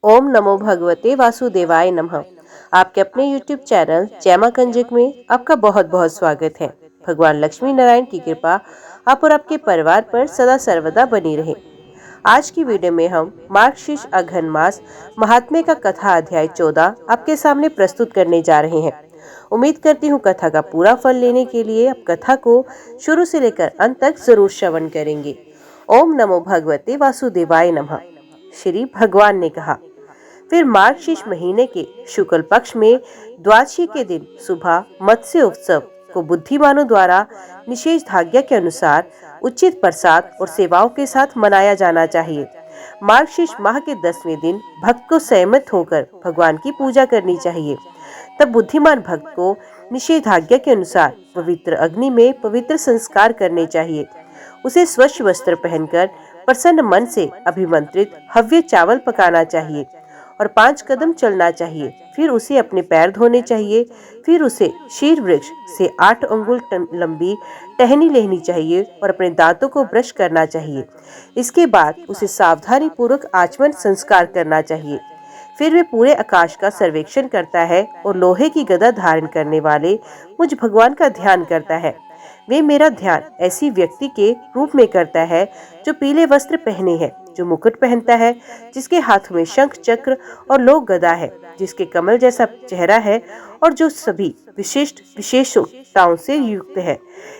ओम नमो भगवते वासुदेवाय नमः। आपके अपने YouTube चैनल जैमा कंजक में आपका बहुत बहुत स्वागत है। भगवान लक्ष्मी नारायण की कृपा आप और आपके परिवार पर सदा सर्वदा बनी रहे। आज की वीडियो में हम मार्गशीर्ष अघन मास महात्म्य का कथा अध्याय 14 आपके सामने प्रस्तुत करने जा रहे हैं। उम्मीद करती हूँ कथा का पूरा फल लेने के लिए आप कथा को शुरू से लेकर अंत तक जरूर श्रवण करेंगे। ओम नमो भगवते वासुदेवाय नमः। श्री भगवान ने कहा, फिर मार्गशीर्ष महीने के शुक्ल पक्ष में द्वादशी के दिन सुबह मत्स्य उत्सव को बुद्धिमानों द्वारा निषेध धाज्ञा के अनुसार उचित प्रसाद और सेवाओं के साथ मनाया जाना चाहिए। मार्गशीर्ष माह के 10वें दिन भक्त को संयमित होकर भगवान की पूजा करनी चाहिए। तब बुद्धिमान भक्त को निषेधाज्ञा के अनुसार पवित्र अग्नि में पवित्र संस्कार करने चाहिए। उसे स्वच्छ वस्त्र पहनकर प्रसन्न मन से अभिमंत्रित हव्य चावल पकाना चाहिए और 5 कदम चलना चाहिए। फिर उसे अपने पैर धोने चाहिए। फिर उसे शीर वृक्ष से 8 अंगुल लंबी टहनी लेनी चाहिए और अपने दांतों को ब्रश करना चाहिए। इसके बाद उसे सावधानी पूर्वक आचमन संस्कार करना चाहिए। फिर वे पूरे आकाश का सर्वेक्षण करता है और लोहे की गदा धारण करने वाले मुझ भगवान का ध्यान करता है। वे मेरा ध्यान ऐसी व्यक्ति के रूप में करता है जो पीले वस्त्र पहने है, जो मुकुट पहनता है, जिसके हाथ में शंख चक्र और लोक गदा है, जिसके कमल जैसा चेहरा है और जो सभी विशिष्ट विशेषताओं से युक्त है।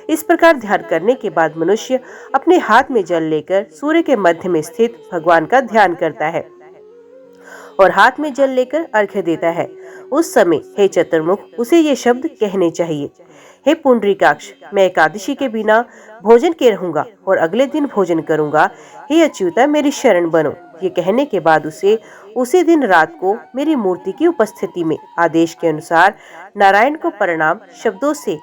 इस प्रकार ध्यान करने के बाद मनुष्य अपने हाथ में जल लेकर सूर्य के मध्य में स्थित भगवान का ध्यान करता है और हाथ में जल लेकर अर्घ्य देता है। उस समय हे चतुर्मुख उसे ये शब्द कहने चाहिए, हे पुंडरीकाक्ष, मैं एकादशी के बिना भोजन के रहूंगा और अगले दिन भोजन करूंगा। हे अच्युता, मेरी शरण बनो। ये कहने के बाद उसी दिन रात को मेरी मूर्ति की उपस्थिति में आदेश के अनुसार नारायण को प्रणाम शब्दों से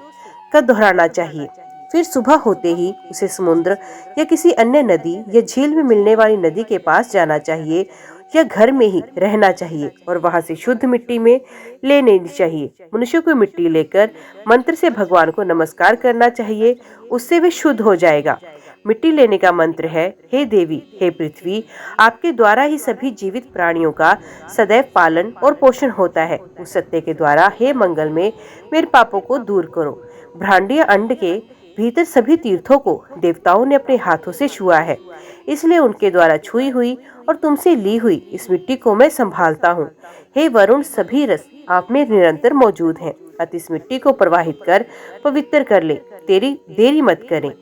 का दोहराना चाहिए। फिर सुबह होते ही उसे समुद्र या किसी अन्य नदी या झील में मिलने वाली नदी के पास जाना चाहिए या घर में ही रहना चाहिए और वहां से शुद्ध मिट्टी में लेनी चाहिए। मनुष्य को मिट्टी लेकर मंत्र से भगवान को नमस्कार करना चाहिए, उससे वे शुद्ध हो जाएगा। मिट्टी लेने का मंत्र है, हे देवी, हे पृथ्वी, आपके द्वारा ही सभी जीवित प्राणियों का सदैव पालन और पोषण होता है। उस सत्य के द्वारा हे मंगल में मेरे पापों को दूर करो। ब्रह्मांडीय अंड के भीतर सभी तीर्थों को देवताओं ने अपने हाथों से छुआ है, इसलिए उनके द्वारा छुई हुई और तुमसे ली हुई इस मिट्टी को मैं संभालता हूँ। हे वरुण, सभी रस आप में निरंतर मौजूद हैं, अतः इस मिट्टी को प्रवाहित कर पवित्र कर ले, देरी मत करें।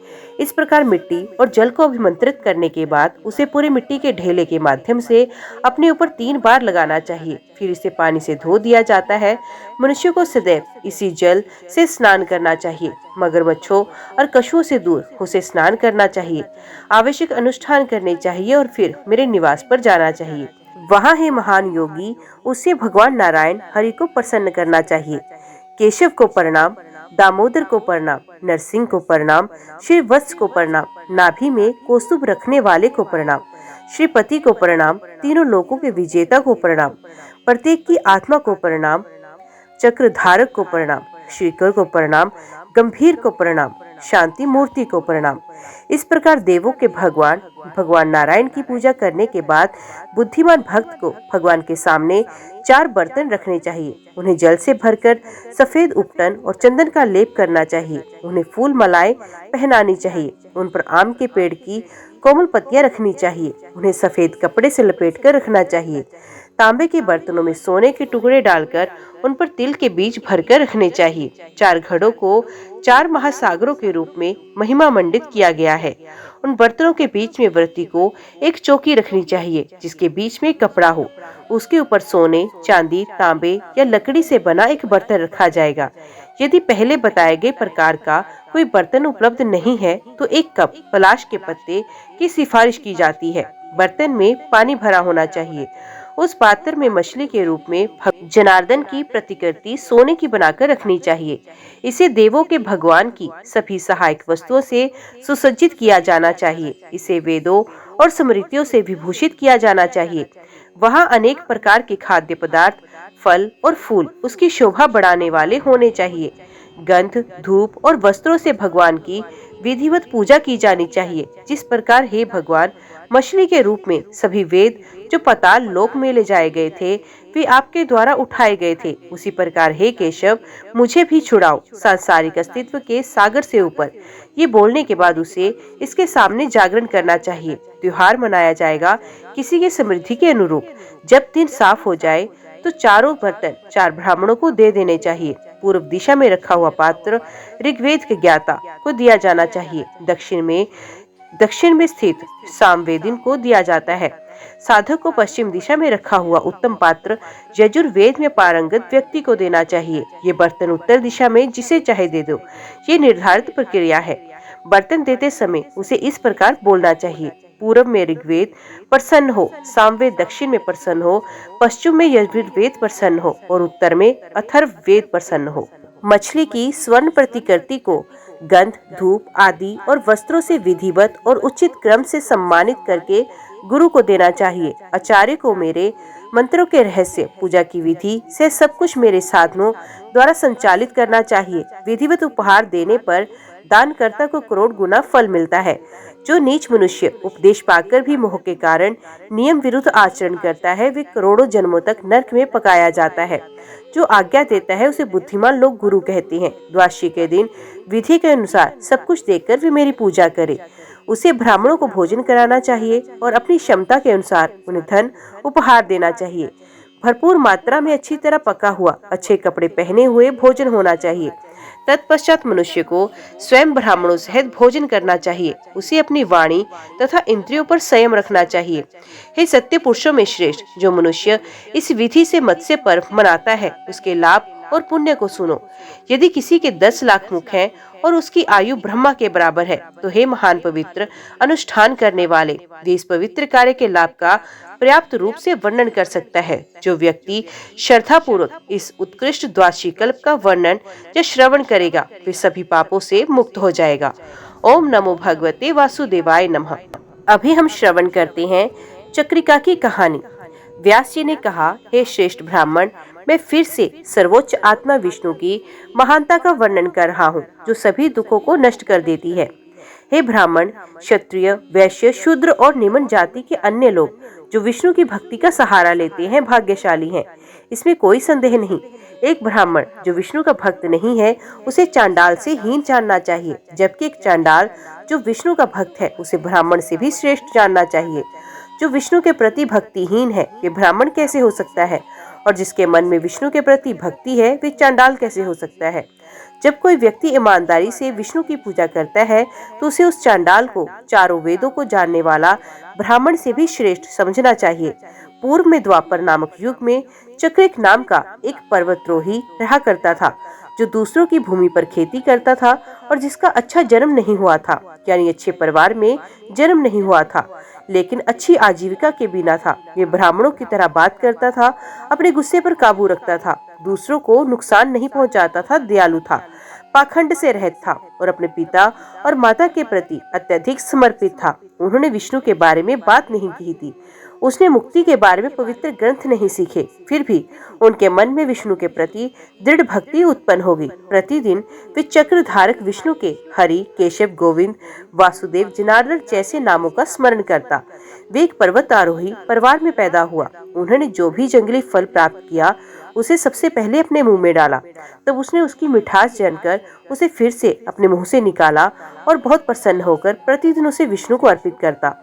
इस प्रकार मिट्टी और जल को अभिमंत्रित करने के बाद उसे पूरे मिट्टी के ढेले के माध्यम से अपने ऊपर 3 बार लगाना चाहिए। फिर इसे पानी से धो दिया जाता है। मनुष्य को सदैव इसी जल से स्नान करना चाहिए। मगरमच्छों और कछुओं से दूर उसे स्नान करना चाहिए, आवश्यक अनुष्ठान करने चाहिए और फिर मेरे निवास पर जाना चाहिए। वहाँ है महान योगी, उससे भगवान नारायण हरि को प्रसन्न करना चाहिए। केशव को प्रणाम, दामोदर को प्रणाम, नरसिंह को प्रणाम, श्री वत्स को प्रणाम, नाभि में कौस्तुभ रखने वाले को प्रणाम, श्रीपति को प्रणाम, तीनों लोकों के विजेता को प्रणाम, प्रत्येक की आत्मा को प्रणाम, चक्रधारक को प्रणाम, श्रीकर को प्रणाम, गंभीर को प्रणाम, शांति मूर्ति को प्रणाम। इस प्रकार देवों के भगवान नारायण की पूजा करने के बाद बुद्धिमान भक्त को भगवान के सामने 4 बर्तन रखने चाहिए। उन्हें जल से भरकर सफेद उपटन और चंदन का लेप करना चाहिए। उन्हें फूल मालाएं पहनानी चाहिए। उन पर आम के पेड़ की कोमल पत्तियां रखनी चाहिए। उन्हें सफेद कपड़े से लपेट कर रखना चाहिए। तांबे के बर्तनों में सोने के टुकड़े डालकर उन पर तिल के बीज भरकर रखने चाहिए। 4 घड़ों को 4 महासागरों के रूप में महिमा मंडित किया गया है। उन बर्तनों के बीच में व्रती को एक चौकी रखनी चाहिए, जिसके बीच में कपड़ा हो। उसके ऊपर सोने, चांदी, तांबे या लकड़ी से बना एक बर्तन रखा जाएगा। यदि पहले बताए गए प्रकार का कोई बर्तन उपलब्ध नहीं है तो एक कप पलाश के पत्ते की सिफारिश की जाती है। बर्तन में पानी भरा होना चाहिए। उस पात्र में मछली के रूप में जनार्दन की प्रतिकृति सोने की बनाकर रखनी चाहिए। इसे देवों के भगवान की सभी सहायक वस्तुओं से सुसज्जित किया जाना चाहिए। इसे वेदों और स्मृतियों से विभूषित किया जाना चाहिए। वहाँ अनेक प्रकार के खाद्य पदार्थ, फल और फूल उसकी शोभा बढ़ाने वाले होने चाहिए। गंध, धूप और वस्त्रों से भगवान की विधिवत पूजा की जानी चाहिए। जिस प्रकार हे भगवान मछली के रूप में सभी वेद जो पाताल लोक में ले जाए गए थे वे आपके द्वारा उठाए गए थे। उसी प्रकार हे केशव, मुझे भी छुड़ाओ सांसारिक अस्तित्व के सागर से ऊपर। ये बोलने के बाद उसे इसके सामने जागरण करना चाहिए। त्योहार मनाया जाएगा किसी की समृद्धि के अनुरूप। जब दिन साफ हो जाए तो चारों बर्तन 4 ब्राह्मणों को दे देने चाहिए। पूर्व दिशा में रखा हुआ पात्र ऋग्वेद के ज्ञाता को दिया जाना चाहिए। दक्षिण में स्थित सामवेदिन को दिया जाता है। साधक को पश्चिम दिशा में रखा हुआ उत्तम पात्र यजुर्वेद में पारंगत व्यक्ति को देना चाहिए। ये बर्तन उत्तर दिशा में जिसे चाहे दे दो। ये निर्धारित प्रक्रिया है। बर्तन देते समय उसे इस प्रकार बोलना चाहिए। पूर्व में ऋग्वेद प्रसन्न हो, सामवेद दक्षिण में प्रसन्न हो, पश्चिम में यजुर्वेद प्रसन्न हो और उत्तर में अथर्ववेद प्रसन्न हो। मछली की स्वर्ण प्रतिकृति को गंध, धूप आदि और वस्त्रों से विधिवत और उचित क्रम से सम्मानित करके गुरु को देना चाहिए। आचार्य को मेरे मंत्रों के रहस्य, पूजा की विधि से सब कुछ मेरे साधनों द्वारा संचालित करना चाहिए। विधिवत उपहार देने पर दानकर्ता को करोड़ गुना फल मिलता है। जो नीच मनुष्य उपदेश पाकर भी मोह के कारण नियम विरुद्ध आचरण करता है, वे करोड़ों जन्मों तक नरक में पकाया जाता है। जो आज्ञा देता है उसे बुद्धिमान लोग गुरु कहते हैं। द्वादशी के दिन विधि के अनुसार सब कुछ देकर वे मेरी पूजा करे। उसे ब्राह्मणों को भोजन कराना चाहिए और अपनी क्षमता के अनुसार उन्हें धन उपहार देना चाहिए। भरपूर मात्रा में अच्छी तरह पका हुआ, अच्छे कपड़े पहने हुए भोजन होना चाहिए। तत्पश्चात मनुष्य को स्वयं ब्राह्मणों सहित भोजन करना चाहिए। उसे अपनी वाणी तथा इंद्रियों पर संयम रखना चाहिए। हे सत्य पुरुषों में श्रेष्ठ, जो मनुष्य इस विधि से मत्स्य पर्व मनाता है उसके लाभ और पुण्य को सुनो। यदि किसी के 10 लाख मुख हैं और उसकी आयु ब्रह्मा के बराबर है, तो हे महान पवित्र अनुष्ठान करने वाले, वे इस पवित्र कार्य के लाभ का पर्याप्त रूप से वर्णन कर सकता है। जो व्यक्ति श्रद्धा पूर्वक इस उत्कृष्ट द्वादशी कल्प का वर्णन या श्रवण करेगा वे सभी पापों से मुक्त हो जाएगा। ओम नमो भगवते वासुदेवाय नमः। अभी हम श्रवण करते हैं चक्रिका की कहानी। व्यास जी ने कहा, हे श्रेष्ठ ब्राह्मण, मैं फिर से सर्वोच्च आत्मा विष्णु की महानता का वर्णन कर रहा हूँ, जो सभी दुखों को नष्ट कर देती है। हे ब्राह्मण, क्षत्रिय, वैश्य, शूद्र और निम्न जाति के अन्य लोग जो विष्णु की भक्ति का सहारा लेते हैं भाग्यशाली हैं, इसमें कोई संदेह नहीं। एक ब्राह्मण जो विष्णु का भक्त नहीं है उसे चांडाल से हीन जानना चाहिए, जबकि एक चांडाल जो विष्णु का भक्त है उसे ब्राह्मण से भी श्रेष्ठ जानना चाहिए। जो विष्णु के प्रति भक्तिहीन है वे ब्राह्मण कैसे हो सकता है, और जिसके मन में विष्णु के प्रति भक्ति है वे चांडाल कैसे हो सकता है। जब कोई व्यक्ति ईमानदारी से विष्णु की पूजा करता है तो उसे उस चांडाल को चारों वेदों को जानने वाला ब्राह्मण से भी श्रेष्ठ समझना चाहिए। पूर्व में द्वापर नामक युग में चक्रिक नाम का एक पर्वतरोही रहा करता था, जो दूसरों की भूमि पर खेती करता था और जिसका अच्छा जन्म नहीं हुआ था, यानी अच्छे परिवार में जन्म नहीं हुआ था, लेकिन अच्छी आजीविका के बिना था। ये ब्राह्मणों की तरह बात करता था, अपने गुस्से पर काबू रखता था, दूसरों को नुकसान नहीं पहुंचाता था, दयालु था, पाखंड से रहित था और अपने पिता और माता के प्रति अत्यधिक समर्पित था। उन्होंने विष्णु के बारे में बात नहीं की थी, उसने मुक्ति के बारे में पवित्र ग्रंथ नहीं सीखे, फिर भी उनके मन में विष्णु के प्रति दृढ़ भक्ति उत्पन्न हो गई। प्रतिदिन वे चक्रधारक विष्णु के हरि, केशव, गोविंद, वासुदेव, जनार्दन जैसे नामों का स्मरण करता। वे एक पर्वतारोही परिवार में पैदा हुआ। उन्होंने जो भी जंगली फल प्राप्त किया उसे सबसे पहले अपने मुंह में डाला, तब उसने उसकी मिठास जानकर उसे फिर से अपने मुंह से निकाला और बहुत प्रसन्न होकर प्रतिदिन उसे विष्णु को अर्पित करता।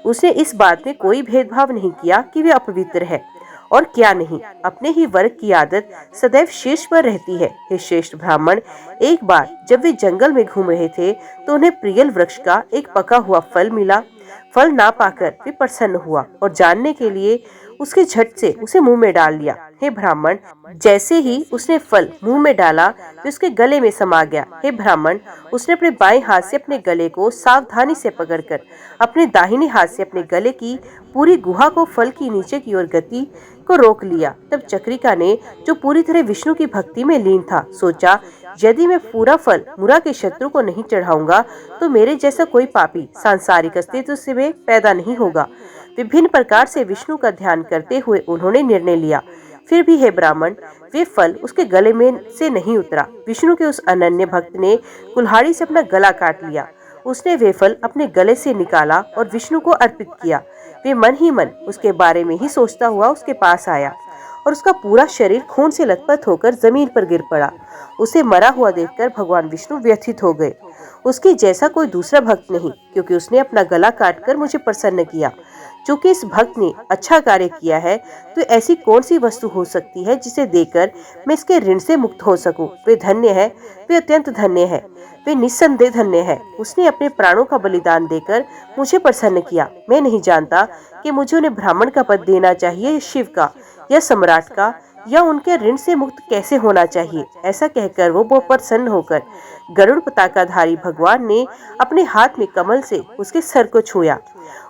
उसने इस बात में कोई भेदभाव नहीं किया कि वे अपवित्र है और क्या नहीं। अपने ही वर्ग की आदत सदैव शीर्ष पर रहती है। हे श्रेष्ठ ब्राह्मण, एक बार जब वे जंगल में घूम रहे थे तो उन्हें प्रियल वृक्ष का एक पका हुआ फल मिला। फल ना पाकर वे प्रसन्न हुआ और जानने के लिए उसके झट से उसे मुंह में डाल लिया। हे ब्राह्मण, जैसे ही उसने फल मुंह में डाला वे उसके गले में समा गया। हे ब्राह्मण, उसने अपने बाएं हाथ से अपने गले को सावधानी से पकड़कर अपने दाहिने हाथ से अपने गले की पूरी गुहा को फल की नीचे की ओर गति को रोक लिया। तब चक्रिका ने, जो पूरी तरह विष्णु की भक्ति में लीन था, सोचा, यदि मैं पूरा फल मुरा के शत्रु को नहीं चढ़ाऊंगा तो मेरे जैसा कोई पापी सांसारिक अस्तित्व से वे पैदा नहीं होगा। विभिन्न प्रकार से विष्णु का ध्यान करते हुए उन्होंने निर्णय लिया। फिर भी हे ब्राह्मण, वे फल उसके गले में से नहीं उतरा। विष्णु के उस अनन्य भक्त ने कुल्हाड़ी से अपना गला काट लिया। उसने वे फल अपने गले से निकाला और विष्णु को अर्पित किया। वे मन ही मन उसके बारे में ही सोचता हुआ उसके पास आया और उसका पूरा शरीर खून से लथपथ होकर जमीन पर गिर पड़ा। उसे मरा हुआ देखकर भगवान विष्णु व्यथित हो गए। उसके जैसा कोई दूसरा भक्त नहीं, क्योंकि उसने अपना गला काटकर मुझे प्रसन्न किया। चूंकि इस भक्त ने अच्छा कार्य किया है, तो ऐसी कौन सी वस्तु हो सकती है जिसे देकर मैं इसके ऋण से मुक्त हो सकूं। वे धन्य है, वे अत्यंत धन्य है, वे निस्संदेह धन्य है। उसने अपने प्राणों का बलिदान देकर मुझे प्रसन्न किया। मैं नहीं जानता कि मुझे उन्हें ब्राह्मण का पद देना चाहिए या शिव का या सम्राट का, या उनके ऋण से मुक्त कैसे होना चाहिए। ऐसा कहकर वो बहुत प्रसन्न होकर गरुड़ पताकाधारी भगवान ने अपने हाथ में कमल से उसके सर को छुआ।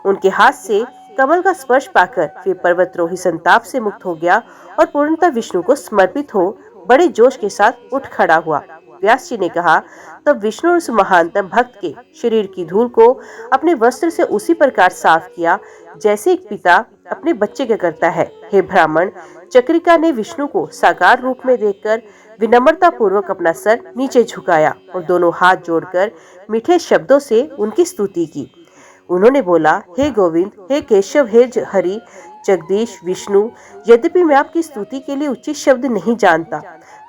उनके हाथ से कमल का स्पर्श पाकर वे पर्वतरोही संताप से मुक्त हो गया और पूर्णतः विष्णु को समर्पित हो बड़े जोश के साथ उठ खड़ा हुआ। व्यास जी ने कहा, तब विष्णु उस महानतम भक्त के शरीर की धूल को अपने वस्त्र से उसी प्रकार साफ किया जैसे एक पिता अपने बच्चे का करता है। हे ब्राह्मण, चक्रिका ने विष्णु को साकार रूप में देखकर विनम्रता पूर्वक अपना सर नीचे झुकाया और दोनों हाथ जोड़कर मीठे शब्दों से उनकी स्तुति की। उन्होंने बोला, हे गोविंद, हे केशव, हे हरि, जगदीश, विष्णु, यद्यपि मैं आपकी स्तुति के लिए उचित शब्द नहीं जानता,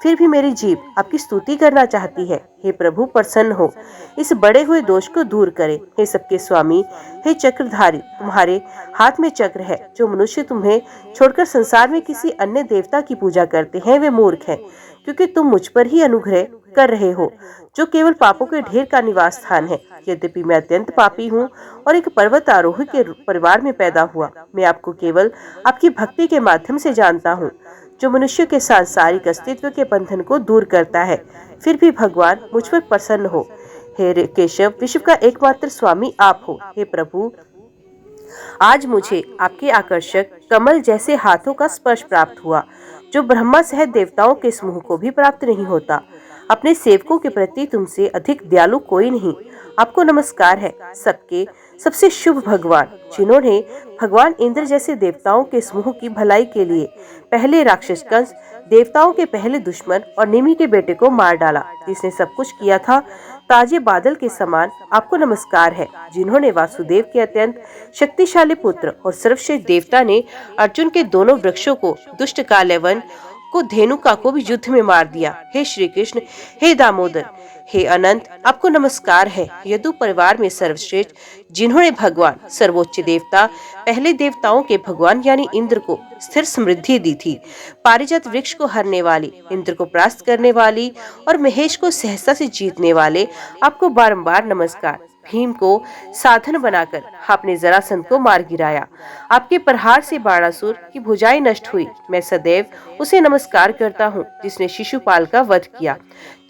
फिर भी मेरी जीभ आपकी स्तुति करना चाहती है। हे प्रभु, प्रसन्न हो, इस बड़े हुए दोष को दूर करे। हे सबके स्वामी, हे चक्रधारी, तुम्हारे हाथ में चक्र है। जो मनुष्य तुम्हें छोड़कर संसार में किसी अन्य देवता की पूजा करते हैं, वे मूर्ख हैं, क्योंकि तुम मुझ पर ही अनुग्रह कर रहे हो, जो केवल पापों के ढेर का निवास स्थान है। यद्यपि मैं अत्यंत पापी हूँ और एक पर्वत आरोही के परिवार में पैदा हुआ, मैं आपको केवल आपकी भक्ति के माध्यम से जानता हूँ, जो मनुष्य के सांसारिक अस्तित्व के बंधन को दूर करता है। फिर भी भगवान, मुझ पर प्रसन्न हो। हे केशव, विश्व का एकमात्र स्वामी आप हो। हे प्रभु, आज मुझे आपके आकर्षक कमल जैसे हाथों का स्पर्श प्राप्त हुआ, जो ब्रह्मा सहित देवताओं के समूह को भी प्राप्त नहीं होता। अपने सेवकों के प्रति तुमसे अधिक दयालु कोई नहीं। आपको नमस्कार है, सबके सबसे शुभ भगवान, जिन्होंने भगवान इंद्र जैसे देवताओं के समूह की भलाई के लिए पहले राक्षस कंस, देवताओं के पहले दुश्मन और निमि के बेटे को मार डाला, जिसने सब कुछ किया था ताजे बादल के समान। आपको नमस्कार है, जिन्होंने वासुदेव के अत्यंत शक्तिशाली पुत्र और सर्वश्रेष्ठ देवता ने अर्जुन के दोनों वृक्षों को, दुष्ट कालयवन को, धेनुका को भी युद्ध में मार दिया। हे श्री कृष्ण, हे दामोदर, हे अनंत, आपको नमस्कार है। यदु परिवार में सर्वश्रेष्ठ, जिन्होंने भगवान सर्वोच्च देवता, पहले देवताओं के भगवान यानी इंद्र को स्थिर समृद्धि दी थी, पारिजात वृक्ष को हरने वाली, इंद्र को परास्त करने वाली और महेश को सहसा से जीतने वाले, आपको बारंबार नमस्कार। भीम को साधन बनाकर आपने जरासंध को मार गिराया। आपके प्रहार से बाणासुर की भुजाएं नष्ट हुई। मैं सदैव उसे नमस्कार करता हूँ, जिसने शिशुपाल का वध किया,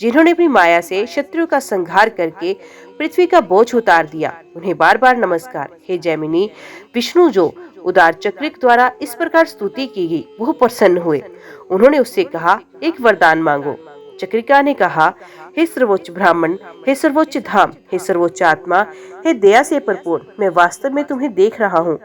जिन्होंने भी माया से शत्रु का संहार करके पृथ्वी का बोझ उतार दिया। उन्हें बार बार नमस्कार। हे जैमिनी, विष्णु जो उदार चक्रिक द्वारा इस प्रकार स्तुति की गई, वह प्रसन्न हुए। उन्होंने उससे कहा, एक वरदान मांगो। चक्रिका ने कहा, हे सर्वोच्च ब्राह्मण, हे सर्वोच्च धाम, हे सर्वोच्च आत्मा, हे दया से परिपूर्ण, मैं वास्तव में तुम्हें देख रहा हूँ।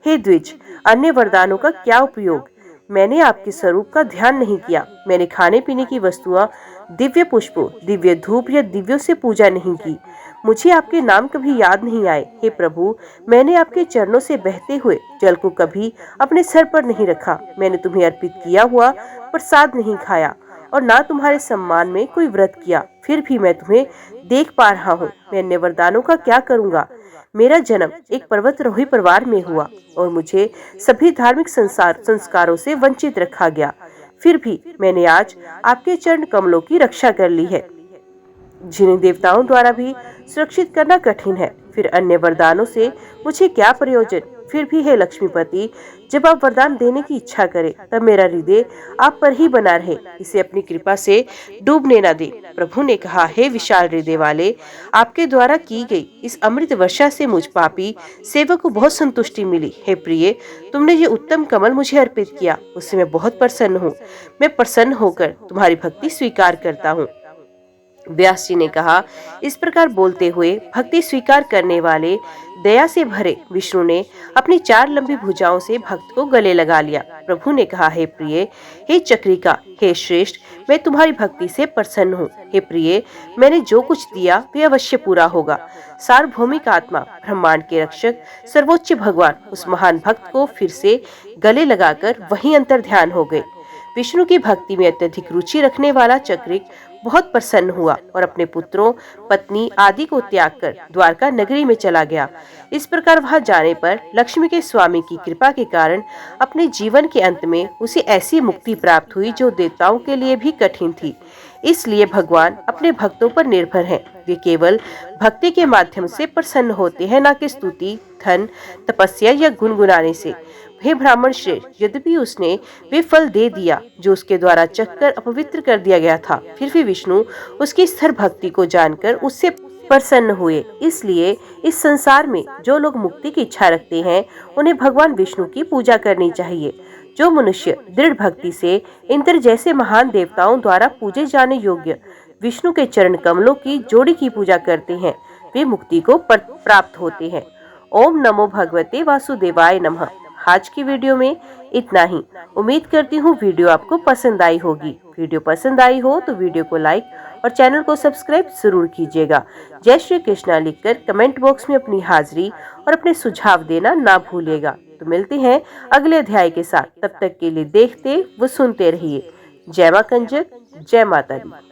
हे द्विज, अन्य वरदानों का क्या उपयोग? मैंने आपके स्वरूप का ध्यान नहीं किया। मैंने खाने पीने की वस्तुओं, दिव्य पुष्पों, दिव्य धूप या दिव्यों से पूजा नहीं की। मुझे आपके नाम कभी याद नहीं आए। हे प्रभु, मैंने आपके चरणों से बहते हुए जल को कभी अपने सर पर नहीं रखा। मैंने तुम्हें अर्पित किया हुआ प्रसाद नहीं खाया और ना तुम्हारे सम्मान में कोई व्रत किया। फिर भी मैं तुम्हें देख पा रहा हूँ। मैं अन्य वरदानों का क्या करूँगा? मेरा जन्म एक पर्वतारोही परिवार में हुआ और मुझे सभी धार्मिक संस्कारों से वंचित रखा गया। फिर भी मैंने आज आपके चरण कमलों की रक्षा कर ली है, जिन्हें देवताओं द्वारा भी सुरक्षित करना कठिन है। फिर अन्य वरदानों से मुझे क्या प्रयोजन? फिर भी हे लक्ष्मीपति, जब आप वरदान देने की इच्छा करें, तब मेरा हृदय आप पर ही बना रहे, इसे अपनी कृपा से डूबने न दे। प्रभु ने कहा, हे विशाल हृदय वाले, आपके द्वारा की गई इस अमृत वर्षा से मुझ पापी सेवक को बहुत संतुष्टि मिली। हे प्रिय, तुमने ये उत्तम कमल मुझे अर्पित किया, उससे मैं बहुत प्रसन्न हूँ। मैं प्रसन्न होकर तुम्हारी भक्ति स्वीकार करता हूँ। व्यास जी ने कहा, इस प्रकार बोलते हुए भक्ति स्वीकार करने वाले दया से भरे विष्णु ने अपनी 4 लंबी भुजाओं से भक्त को गले लगा लिया। प्रभु ने कहा, हे प्रिय, हे चक्रिका, हे श्रेष्ठ, मैं तुम्हारी भक्ति से प्रसन्न हूँ। हे प्रिय, मैंने जो कुछ दिया वे अवश्य पूरा होगा। सार्वभौमिक आत्मा, ब्रह्मांड के रक्षक, सर्वोच्च भगवान उस महान भक्त को फिर से गले लगाकर वहीं अंतर ध्यान हो गए। विष्णु की भक्ति में अत्यधिक रुचि रखने वाला चक्रिक बहुत प्रसन्न हुआ और अपने पुत्रों, पत्नी आदि को त्याग कर द्वारका नगरी में चला गया। इस प्रकार वहां जाने पर लक्ष्मी के स्वामी की कृपा के कारण अपने जीवन के अंत में उसे ऐसी मुक्ति प्राप्त हुई जो देवताओं के लिए भी कठिन थी। इसलिए भगवान अपने भक्तों पर निर्भर हैं। वे केवल भक्ति के माध्यम से प्रसन्न होते हैं, न कि स्तुति, धन, तपस्या या गुनगुनाने से। हे ब्राह्मण श्रेष्ठ, यद्यपि उसने वे फल दे दिया जो उसके द्वारा चखकर अपवित्र कर दिया गया था, फिर भी विष्णु उसकी स्थिर भक्ति को जानकर उससे प्रसन्न हुए। इसलिए इस संसार में जो लोग मुक्ति की इच्छा रखते हैं उन्हें भगवान विष्णु की पूजा करनी चाहिए। जो मनुष्य दृढ़ भक्ति से इंद्र जैसे महान देवताओं द्वारा पूजे जाने योग्य विष्णु के चरण कमलों की जोड़ी की पूजा करते हैं, वे मुक्ति को प्राप्त होते हैं। ओम नमो भगवते वासुदेवाय नमः। आज की वीडियो में इतना ही। उम्मीद करती हूँ वीडियो आपको पसंद आई होगी। वीडियो पसंद आई हो तो वीडियो को लाइक और चैनल को सब्सक्राइब जरूर कीजिएगा। जय श्री कृष्णा लिखकर कमेंट बॉक्स में अपनी हाजिरी और अपने सुझाव देना ना भूलिएगा। तो मिलते हैं अगले अध्याय के साथ। तब तक के लिए देखते व सुनते रहिए। जय मां कंजक, जय माता दी।